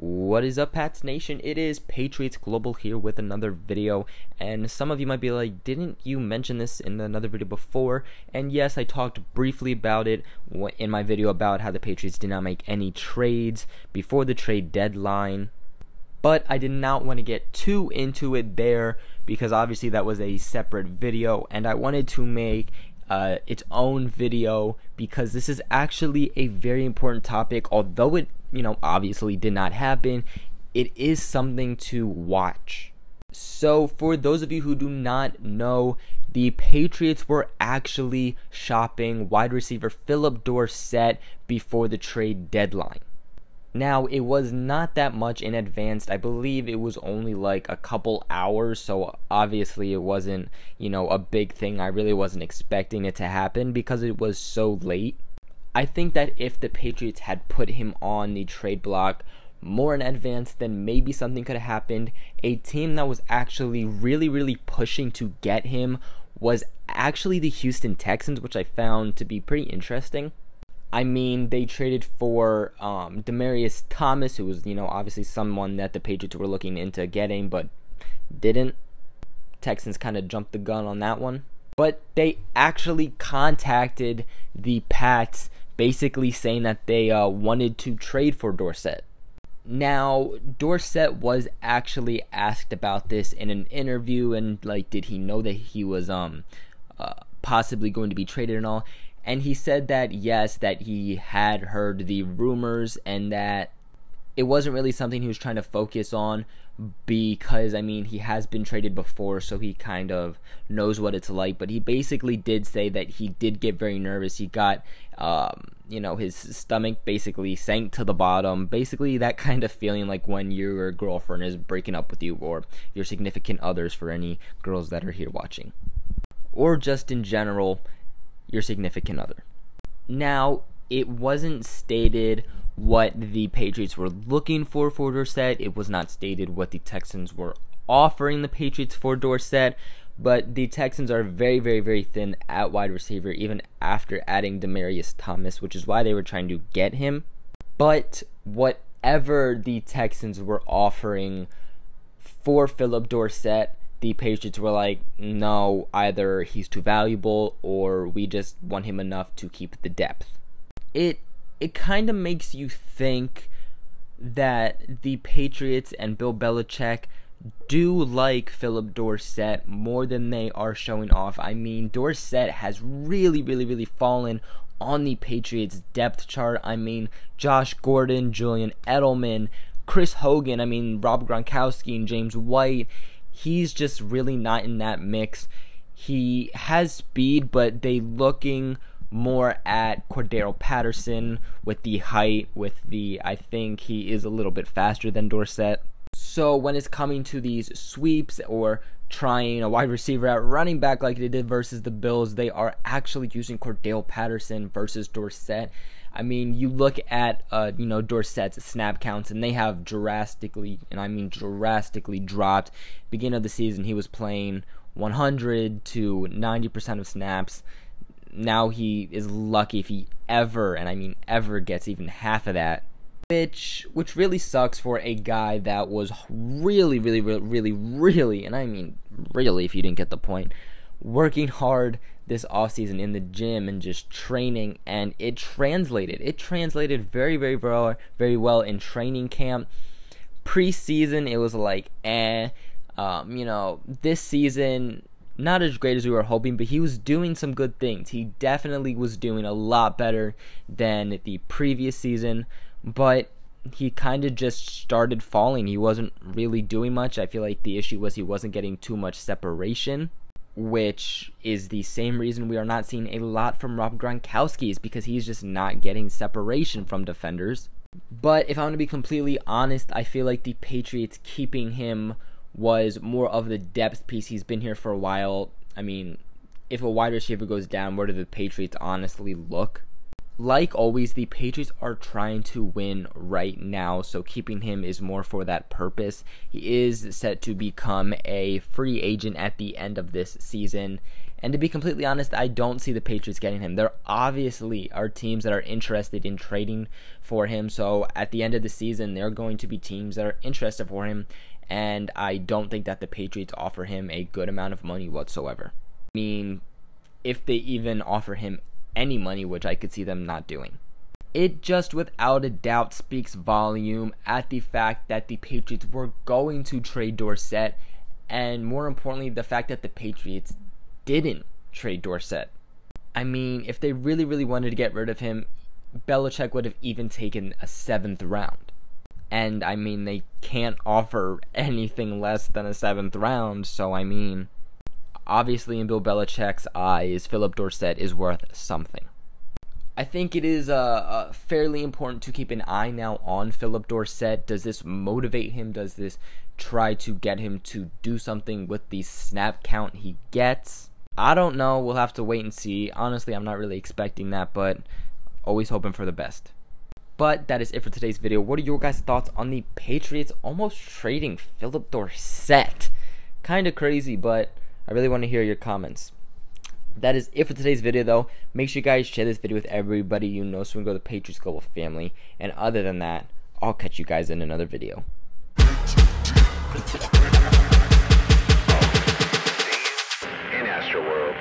What is up, Pats Nation? It is Patriots Global here with another video, and some of you might be like, didn't you mention this in another video before? And yes, I talked briefly about it in my video about how the Patriots did not make any trades before the trade deadline, but I did not want to get too into it there because obviously that was a separate video, and I wanted to make its own video because this is actually a very important topic. Although it obviously did not happen, it is something to watch. So for those of you who do not know, the Patriots were actually shopping wide receiver Phillip Dorsett before the trade deadline. Now, it was not that much in advance. I believe it was only like a couple hours, so obviously it wasn't, a big thing. I really wasn't expecting it to happen because it was so late. I think that if the Patriots had put him on the trade block more in advance, then maybe something could have happened. A team that was actually really pushing to get him was actually the Houston Texans, which I found to be pretty interesting. I mean, they traded for Demaryius Thomas, who was, obviously someone that the Patriots were looking into getting, but didn't. Texans kind of jumped the gun on that one. But they actually contacted the Pats, basically saying that they wanted to trade for Dorsett. Now, Dorsett was actually asked about this in an interview, and did he know that he was possibly going to be traded and all? And he said that yes, that he had heard the rumors and that it wasn't really something he was trying to focus on because, he has been traded before, so he kind of knows what it's like. But he basically did say that he did get very nervous. He got, his stomach basically sank to the bottom. Basically that kind of feeling like when your girlfriend is breaking up with you, or your significant others for any girls that are here watching. Or just in general, your significant other. Now, it wasn't stated what the Patriots were looking for Dorsett. It was not stated what the Texans were offering the Patriots for Dorsett, but the Texans are very thin at wide receiver, even after adding Demaryius Thomas, which is why they were trying to get him. But whatever the Texans were offering for Phillip Dorsett, the Patriots were like, no, either he's too valuable or we just want him enough to keep the depth. It kind of makes you think that the Patriots and Bill Belichick do like Phillip Dorsett more than they are showing off. Dorsett has really fallen on the Patriots depth chart. Josh Gordon, Julian Edelman, Chris Hogan, Rob Gronkowski and James White. He's just really not in that mix. He has speed, but they looking more at Cordaro Patterson with the height, I think he is a little bit faster than Dorsett. So when it's coming to these sweeps or trying a wide receiver at running back like they did versus the Bills, they are actually using Cordaro Patterson versus Dorsett. You look at, Dorsett's snap counts, and they have drastically dropped. Beginning of the season, he was playing 100 to 90% of snaps. Now he is lucky if he ever gets even half of that. Which really sucks for a guy that was really, and really, if you didn't get the point, working hard this offseason in the gym and just training, and it translated very well in training camp. Preseason, it was like this season not as great as we were hoping, but he was doing some good things. He definitely was doing a lot better than the previous season, but he kind of just started falling. He wasn't really doing much. I feel like the issue was he wasn't getting too much separation, which is the same reason we are not seeing a lot from Rob Gronkowski, is because he's just not getting separation from defenders. But if I want to be completely honest, I feel like the Patriots keeping him was more of the depth piece. He's been here for a while. If a wide receiver goes down, where do the Patriots honestly look? Like always, the Patriots are trying to win right now, so keeping him is more for that purpose. He is set to become a free agent at the end of this season, And to be completely honest, I don't see the Patriots getting him. There obviously are teams that are interested in trading for him. So at the end of the season, there are going to be teams that are interested for him. And I don't think that the Patriots offer him a good amount of money whatsoever. I mean, if they even offer him any money, which I could see them not doing. It just without a doubt speaks volume at the fact that the Patriots were going to trade Dorsett, and more importantly, the fact that the Patriots didn't trade Dorsett. I mean, if they really wanted to get rid of him, Belichick would have even taken a 7th round. And I mean, they can't offer anything less than a 7th round, so I mean, obviously in Bill Belichick's eyes, Phillip Dorsett is worth something. I think it is fairly important to keep an eye now on Phillip Dorsett. Does this motivate him? Does this try to get him to do something with the snap count he gets? I don't know. We'll have to wait and see. Honestly, I'm not really expecting that, but always hoping for the best. But that is it for today's video. What are your guys' thoughts on the Patriots almost trading Phillip Dorsett? Kind of crazy, but I really want to hear your comments. That is it for today's video, though. Make sure you guys share this video with everybody you know so we can grow the Patriots Global family. And other than that, I'll catch you guys in another video. In Astro World.